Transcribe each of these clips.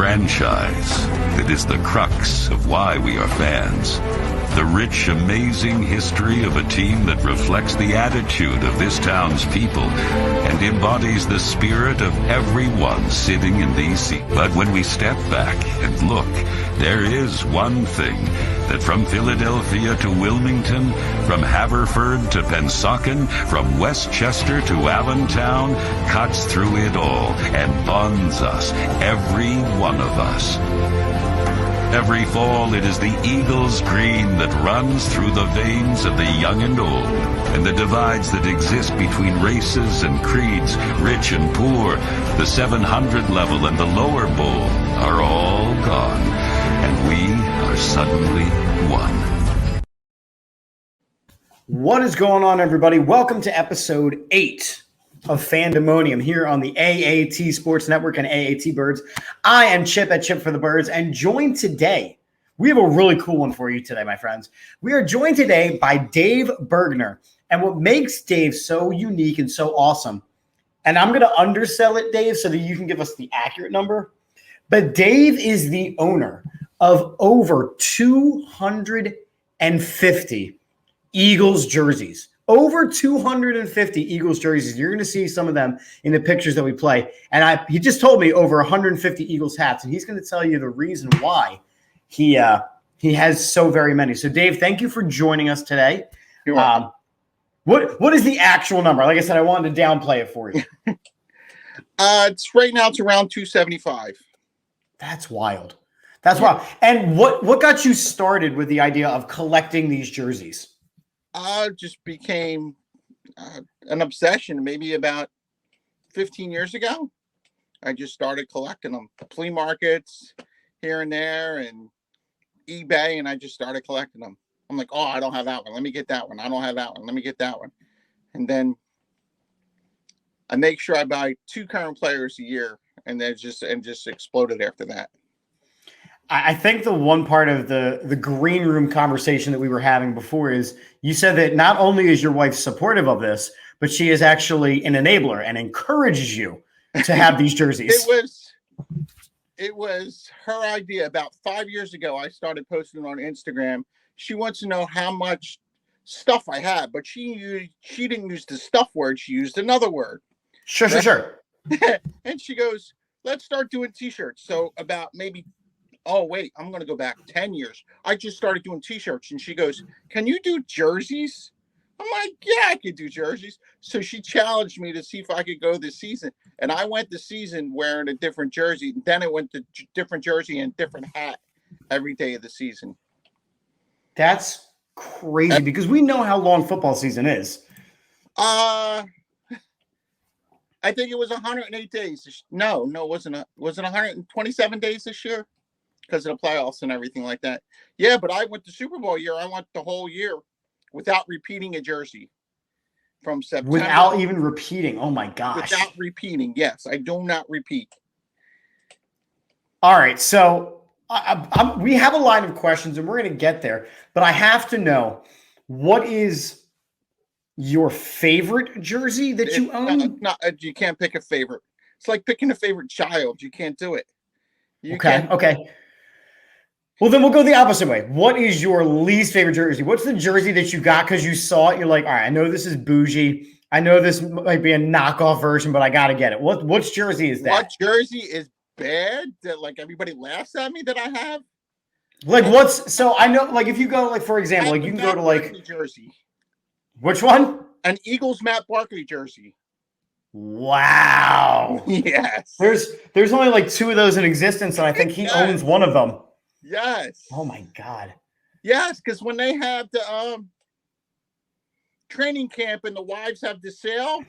franchise that is the crux of why we are fans. The rich, amazing history of a team that reflects the attitude of this town's people and embodies the spirit of everyone sitting in these seats. But when we step back and look, there is one thing that from Philadelphia to Wilmington, from Haverford to Pennsauken, from Westchester to Allentown, cuts through it all and bonds us, every one of us. Every fall, it is the Eagles green that runs through the veins of the young and old, and the divides that exist between races and creeds, rich and poor, the 700 level and the lower bowl are all gone, and we are suddenly one. What is going on, everybody? Welcome to episode 8 of Fandemonium here on the AAT Sports Network and Aatbirds. I am Chip at Chip for the Birds, and joined today, we have a really cool one for you today, my friends. We are joined today by Dave Bergner, and what makes Dave so unique and so awesome, and I'm going to undersell it, Dave, so that you can give us the accurate number, but Dave is the owner of over 250 Eagles jerseys. Over 250 Eagles jerseys. You're going to see some of them in the pictures that we play. And he just told me over 150 Eagles hats, and he's going to tell you the reason why he has so very many. So, Dave, thank you for joining us today. You're welcome. What is the actual number? Like I said, I wanted to downplay it for you. It's right now. It's around 275. That's wild. That's wild. And what got you started with the idea of collecting these jerseys? Just became an obsession maybe about 15 years ago. I just started collecting them. Flea markets here and there and eBay, and I just started collecting them. I'm like, oh, I don't have that one. Let me get that one. I don't have that one. Let me get that one. And then I make sure I buy 2 current players a year, and then just exploded after that. I think the one part of the green room conversation that we were having before is you said that not only is your wife supportive of this, but she is actually an enabler and encourages you to have these jerseys. It was her idea. About 5 years ago, I started posting on Instagram. She wants to know how much stuff I have, but she didn't use the stuff word. She used another word. Sure. And she goes, let's start doing t-shirts. So about maybe, oh, wait, I'm going to go back 10 years. I just started doing t-shirts. And she goes, can you do jerseys? I'm like, yeah, I could do jerseys. So she challenged me to see if I could go this season. And I went this season wearing a different jersey. Then I went to different jersey and different hat every day of the season. That's crazy because we know how long football season is. I think it was 108 days. No, it wasn't. Was it 127 days this year? Because of the playoffs and everything like that. Yeah, but I went to Super Bowl year. I went the whole year without repeating a jersey from September. Without even repeating. Oh, my gosh. Without repeating. Yes, I do not repeat. All right. So we have a line of questions, and we're going to get there. But I have to know, what is your favorite jersey that you own? You can't pick a favorite. It's like picking a favorite child. You can't do it. Okay. Well, then we'll go the opposite way. What is your least favorite jersey? What's the jersey that you got because you saw it? You're like, all right, I know this is bougie. I know this might be a knockoff version, but I got to get it. Which jersey is that? What jersey is bad that like everybody laughs at me that I have? Like so I know, like if you go, like for example, like you can go to like jersey. Which one? An Eagles Matt Barkley jersey. Wow. Yes. There's only like 2 of those in existence, and I think he owns one of them. Yes. Oh my God. Yes, because when they have the training camp and the wives have the sale,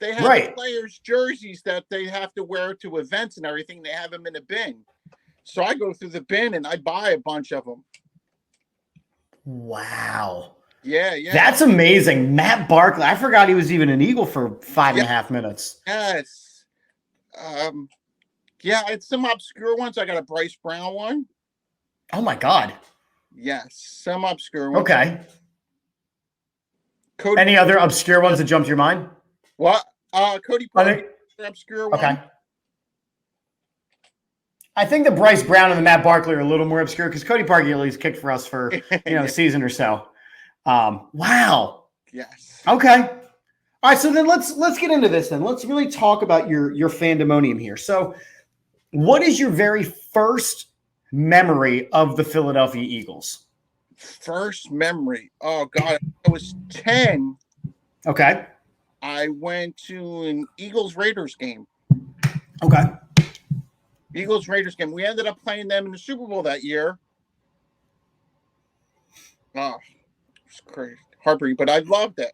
they have the players' jerseys that they have to wear to events and everything. They have them in a bin. So I go through the bin and I buy a bunch of them. Wow. Yeah. That's amazing. Matt Barkley. I forgot he was even an Eagle for 5.5 minutes. Yes. Yeah, it's some obscure ones. I got a Bryce Brown one. Oh my God. Yes, some obscure ones. Okay. Any other obscure ones that jumped to your mind? What? Cody Parkey, obscure one. Okay. I think the Bryce Brown and the Matt Barkley are a little more obscure because Cody Parkey at least kicked for us for Yeah. a season or so. Wow. Yes. Okay. All right. So then let's get into this. Then let's really talk about your fandemonium here. So, what is your very first memory of the Philadelphia Eagles? First memory. Oh God, I was 10. Okay. I went to an Eagles Raiders game. Okay. Eagles Raiders game. We ended up playing them in the Super Bowl that year. Oh, it's crazy, heartbreaking, but I loved it.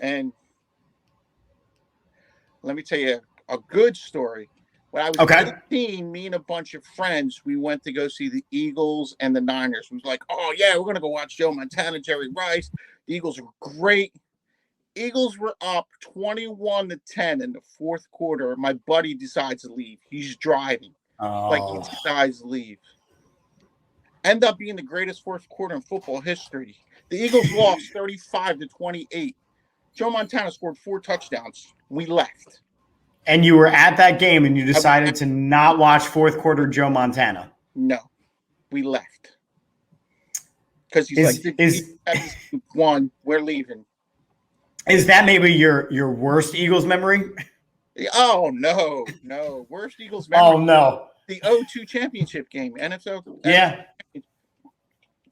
And let me tell you a good story. When I was 18, me and a bunch of friends, we went to go see the Eagles and the Niners. We was like, oh yeah, we're gonna go watch Joe Montana, Jerry Rice. The Eagles were great. Eagles were up 21-10 in the fourth quarter. My buddy decides to leave. He's driving. Like he decides to leave. End up being the greatest fourth quarter in football history. The Eagles lost 35-28. Joe Montana scored 4 touchdowns. We left. And you were at that game and you decided to not watch fourth quarter Joe Montana. No. We left. Because he's one, we're leaving. Is that maybe your worst Eagles memory? Oh, no. Worst Eagles memory. Oh, no. The 0-2 championship game. NFL. Yeah.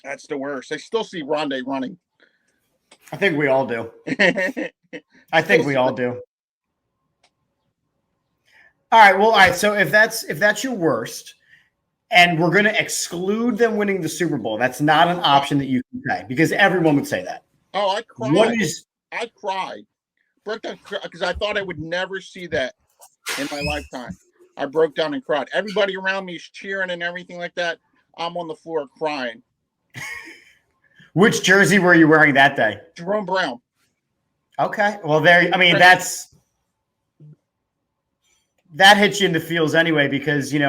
That's the worst. I still see Rondé running. I think we all do. I think we all do. All right. Well, all right. So if that's your worst, and we're going to exclude them winning the Super Bowl, that's not an option that you can say because everyone would say that. Oh, I cried. I cried. Broke down because I thought I would never see that in my lifetime. I broke down and cried. Everybody around me is cheering and everything like that. I'm on the floor crying. Which jersey were you wearing that day? Jerome Brown. Okay. Well, that hits you in the feels anyway because, that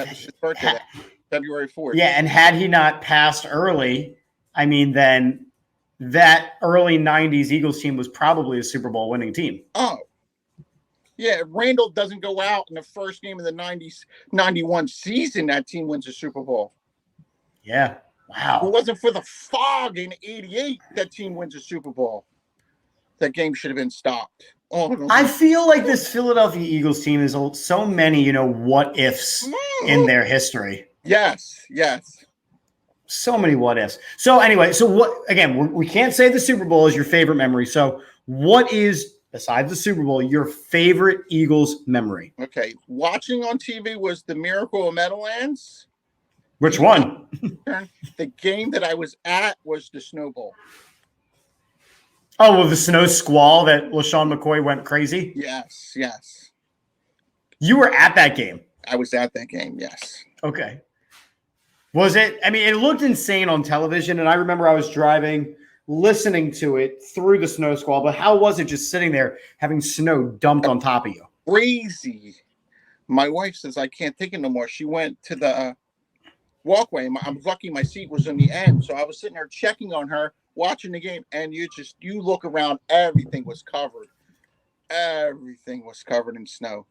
was his birthday, February 4th. Yeah, and had he not passed early, then that early 90s Eagles team was probably a Super Bowl winning team. Oh. Yeah, if Randall doesn't go out in the first game of the 91 season, that team wins a Super Bowl. Yeah. Wow. If it wasn't for the fog in 88, that team wins a Super Bowl. That game should have been stopped. Oh, no. I feel like this Philadelphia Eagles team is so many, what ifs in their history. Yes. So many what ifs. So anyway, we can't say the Super Bowl is your favorite memory. So what is, besides the Super Bowl, your favorite Eagles memory? Okay. Watching on TV was the Miracle of Meadowlands. Which one? The game that I was at was the Snow Bowl. Oh, well, the snow squall that LaShawn McCoy went crazy? Yes. You were at that game? I was at that game, yes. Okay. Was it? It looked insane on television, and I remember I was driving, listening to it through the snow squall, but how was it just sitting there having snow dumped on top of you? Crazy. My wife says, I can't take it no more. She went to the walkway. I'm lucky my seat was in the end, so I was sitting there checking on her, watching the game, and you look around, everything was covered. Everything was covered in snow.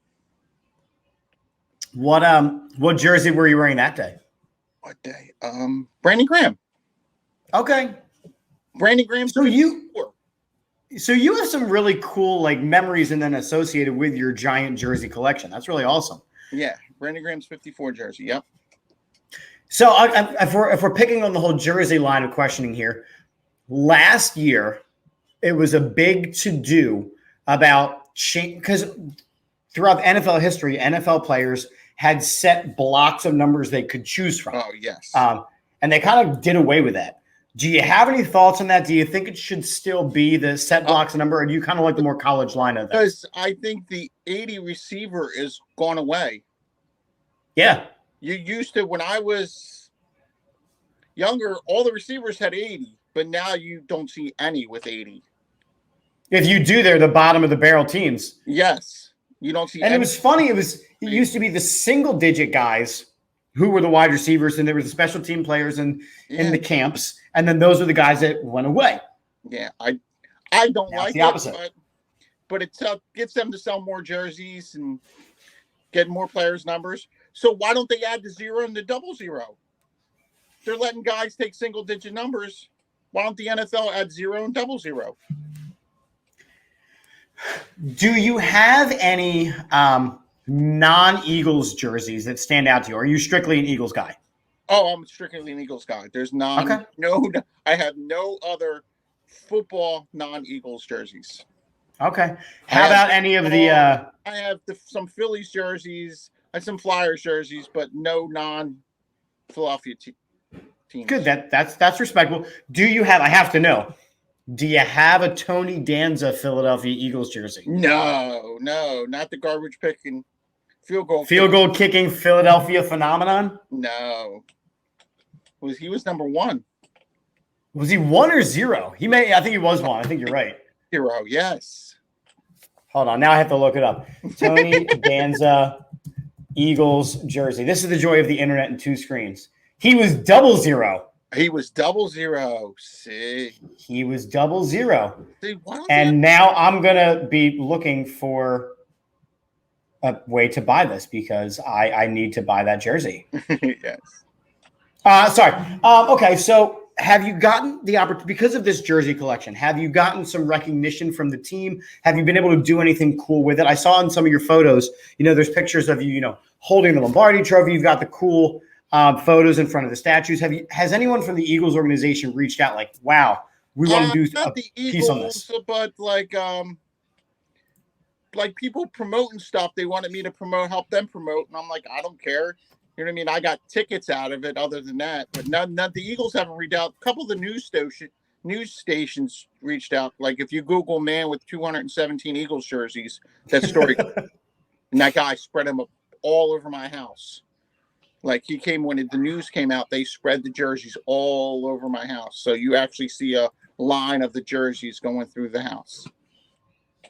What jersey were you wearing that day? What day? Brandon Graham. Okay. Brandon Graham. So you have some really cool memories and then associated with your giant jersey collection. That's really awesome. Yeah, Brandon Graham's 54 jersey. Yep. So if we're picking on the whole jersey line of questioning here, last year it was a big to-do about change because throughout NFL history, NFL players had set blocks of numbers they could choose from. Oh, yes. And they kind of did away with that. Do you have any thoughts on that? Do you think it should still be the set blocks of number, or do you kind of like the more college line of that? Because I think the 80 receiver is gone away. Yeah. You used to, when I was younger, all the receivers had 80, but now you don't see any with 80. If you do, they're the bottom of the barrel teams. Yes. You don't see any. It was funny. It used to be the single digit guys who were the wide receivers, and there were the special team players in the camps, and then those were the guys that went away. Yeah, I don't like the opposite. But it gets them to sell more jerseys and get more players' numbers. So why don't they add the 0 and the 00? They're letting guys take single-digit numbers. Why don't the NFL add 0 and 00? Do you have any non-Eagles jerseys that stand out to you? Or are you strictly an Eagles guy? Oh, I'm strictly an Eagles guy. There's I have no other football non-Eagles jerseys. Okay. How about any of the? I have some Phillies jerseys and some Flyers jerseys, but no non-Philadelphia teams. Good. That's respectable. Do you have? I have to know. Do you have a Tony Danza Philadelphia Eagles jersey? No, not the garbage picking field goal kicking Philadelphia phenomenon. No, he was number 1. Was he 1 or 0? I think he was 1. I think you're right. 0, yes. Hold on. Now I have to look it up. Tony Danza Eagles jersey. This is the joy of the internet and 2 screens. He was 00. He was 00. See, he was 00. See, and now I'm gonna be looking for a way to buy this because I need to buy that jersey. Yes. Sorry. Okay. So have you gotten the opportunity because of this jersey collection? Have you gotten some recognition from the team? Have you been able to do anything cool with it? I saw in some of your photos, there's pictures of you, holding the Lombardi Trophy. You've got the cool photos in front of the statues. Has anyone from the Eagles organization reached out like, wow, we want to do a piece on this? But like people promoting stuff, they wanted me to help them promote. And I'm like, I don't care. You know what I mean? I got tickets out of it other than that, but none the Eagles haven't reached out. A couple of the news stations reached out. Like if you Google man with 217 Eagles jerseys, that story, and that guy spread them up all over my house. Like he came when the news came out, they spread the jerseys all over my house. So you actually see a line of the jerseys going through the house.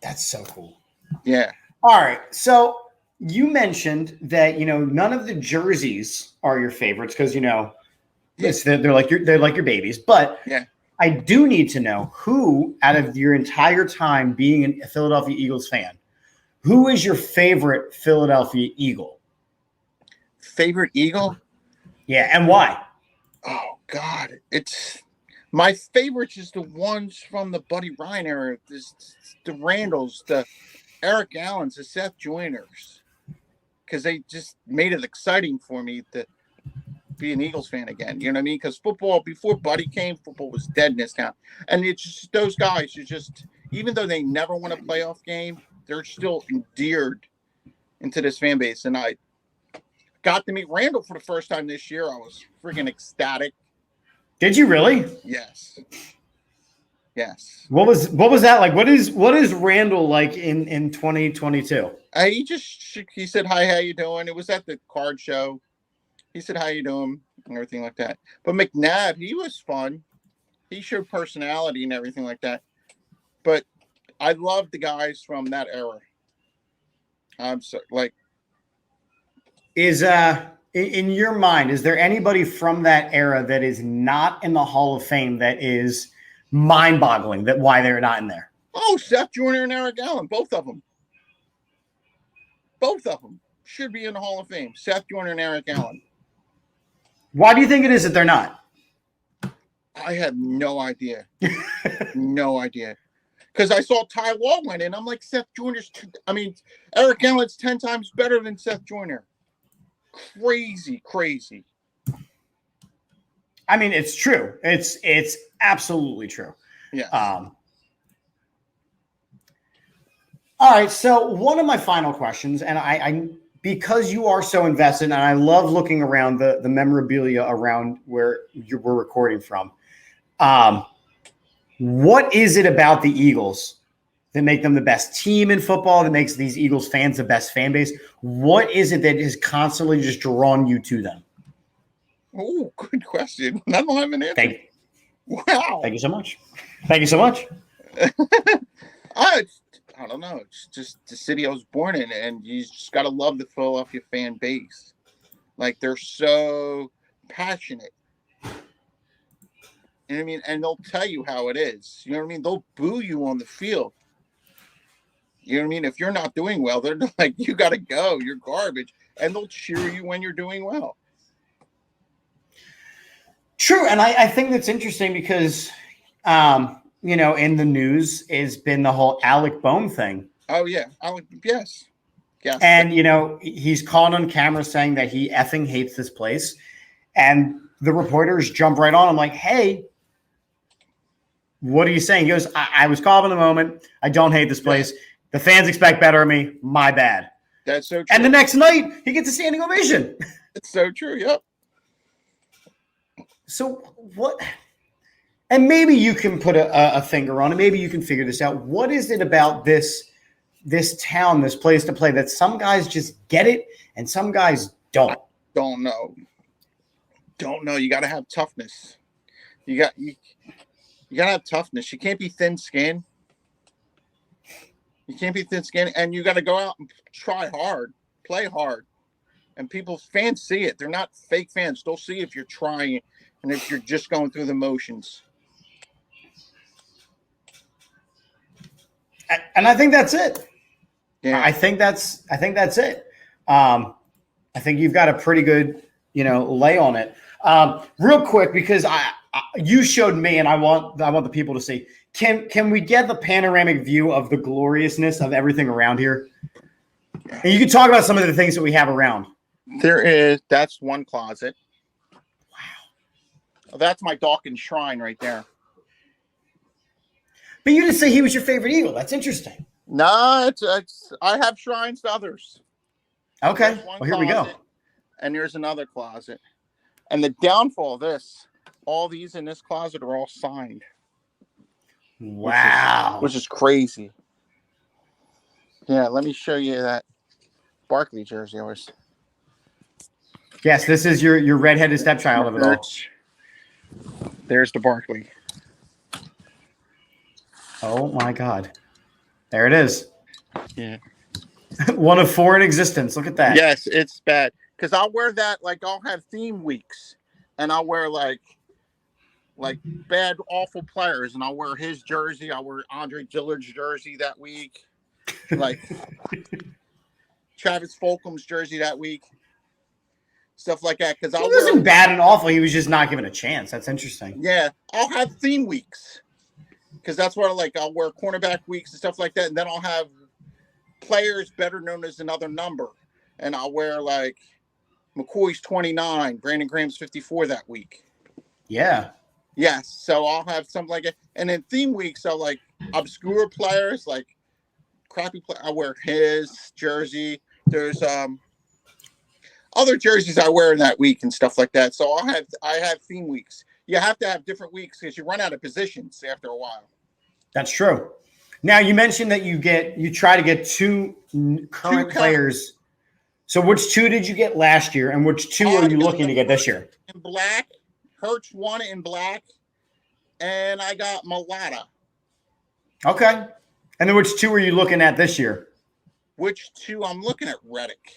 That's so cool. Yeah. All right. So you mentioned that, none of the jerseys are your favorites because, they're like your babies. But yeah, I do need to know who, out of your entire time being a Philadelphia Eagles fan, who is your favorite Philadelphia Eagle? Favorite Eagle? Yeah, and why? Oh God, it's my favorites is the ones from the Buddy Ryan era. The Randalls, the Eric Allens, the Seth Joyners, because they just made it exciting for me to be an Eagles fan again. You know what I mean? Because football, before Buddy came, football was dead in this town, and it's just those guys. Even though they never won a playoff game, they're still endeared into this fan base, and I got to meet Randall for the first time this year. I was freaking ecstatic. Did you really? Yes. Yes. What was that like? What is Randall like in 2022? He said, hi, how you doing? It was at the card show. He said, how you doing? And everything like that. But McNabb, he was fun. He showed personality and everything like that. But I love the guys from that era. I'm so like, is in your mind, is there anybody from that era that is not in the Hall of Fame that is mind-boggling that why they're not in there? Oh, Seth Joyner and Eric Allen, both of them should be in the Hall of Fame. Seth Joyner and Eric Allen. Why do you think it is that they're not? I have no idea. No idea. Because I saw Ty Law went in. I'm like, Eric Allen's 10 times better than Seth Joyner. Crazy. I mean, it's true. It's absolutely true. Yeah. All right. So one of my final questions, and I because you are so invested, and I love looking around the memorabilia around where we're recording from. What is it about the Eagles that make them the best team in football, that makes these Eagles fans the best fan base? What is it that has constantly just drawn you to them? Oh, good question. I don't have an answer. Wow. Thank you so much. Thank you so much. I don't know. It's just the city I was born in, and you just got to love the Philadelphia fan base. Like, they're so passionate. You know what I mean? And they'll tell you how it is. You know what I mean? They'll boo you on the field. You know what I mean? If you're not doing well, they're like, you got to go. You're garbage. and they'll cheer you when you're doing well. True. And I think that's interesting because, in the news has been the whole Alec Boehm thing. Oh, yeah. Yes. Yes. And, he's caught on camera saying that he effing hates this place. And the reporters jump right on. I'm like, hey, what are you saying? He goes, I was caught in the moment. I don't hate this place. Yeah. The fans expect better of me. My bad. That's so true. And the next night, he gets a standing ovation. It's so true. Yep. So what? And maybe you can put a finger on it. Maybe you can figure this out. What is it about this town, this place to play, that some guys just get it and some guys don't? I don't know. You got to have toughness. You got to have toughness. You can't be thin-skinned. And you got to go out and try hard, play hard. And fans see it. They're not fake fans. They'll see if you're trying and if you're just going through the motions. And I think that's it. Yeah. I think that's it. I think you've got a pretty good, lay on it. Real quick, because you showed me, and I want the people to see. Can we get the panoramic view of the gloriousness of everything around here? And you can talk about some of the things that we have around. That's one closet. Wow. That's my Dawkins shrine right there. But you didn't say he was your favorite eagle. That's interesting. No, I have shrines to others. Okay. Well, here we go. And there's another closet. And the downfall of this, all these in this closet are all signed. Wow. Which is crazy. Yeah, let me show you that Barkley jersey yours. Yes, this is your redheaded stepchild of it all. There's the Barkley. Oh my God. There it is. Yeah. One of 4 in existence. Look at that. Yes, it's bad. Because I'll wear that, I'll have theme weeks. And I'll wear, bad, awful players. And I'll wear his jersey. I'll wear Andre Dillard's jersey that week. Travis Fulcham's jersey that week. Stuff like that. Because he wasn't bad and awful. He was just not given a chance. That's interesting. Yeah. I'll have theme weeks. Because that's where I'll wear cornerback weeks and stuff like that. And then I'll have players better known as another number. And I'll wear McCoy's 29, Brandon Graham's 54 that week. Yeah. Yes. So I'll have something like it. And then theme weeks are obscure players, crappy play. I wear his jersey. There's other jerseys I wear in that week and stuff like that. So I have theme weeks. You have to have different weeks because you run out of positions after a while. That's true. Now you mentioned that you try to get 2 current players. So which 2 did you get last year, and which 2 are you looking to get this year? In black, Hurts 1 in black, and I got Malata. Okay. And then which 2 are you looking at this year? Which 2? I'm looking at Reddick.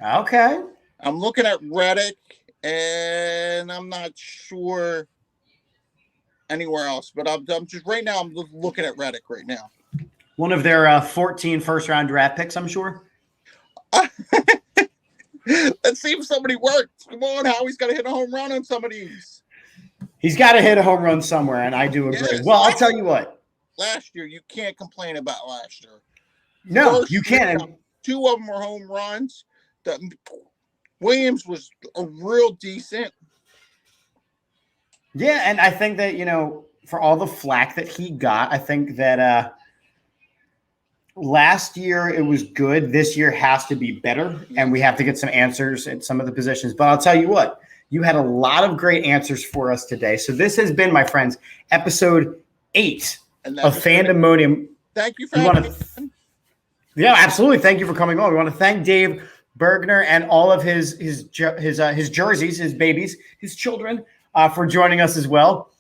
Okay. I'm looking at Reddick, and I'm not sure anywhere else. But I'm just right now. I'm looking at Reddick right now. One of their 14 first-round draft picks, I'm sure. Let's see if somebody worked. Come on, Howie's got to hit a home run on some of these. He's got to hit a home run somewhere, and I do agree. Yes. Well, I'll tell you what. Last year, you can't complain about last year. No, you can't. 2 of them were home runs. Williams was a real decent. Yeah, and I think that, for all the flack that he got, I think that last year it was good. This year has to be better, and we have to get some answers at some of the positions. But I'll tell you what, you had a lot of great answers for us today. So this has been, my friends, episode 8 of Fandemonium. Thank you for having me. Yeah, absolutely. Thank you for coming on. We want to thank Dave Bergner and all of his jerseys, his babies, his children, for joining us as well.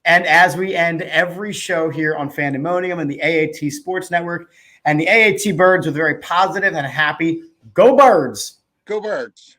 And as we end every show here on Fandemonium and the AAT Sports Network and the AAT Birds with a very positive and happy, go Birds. Go Birds.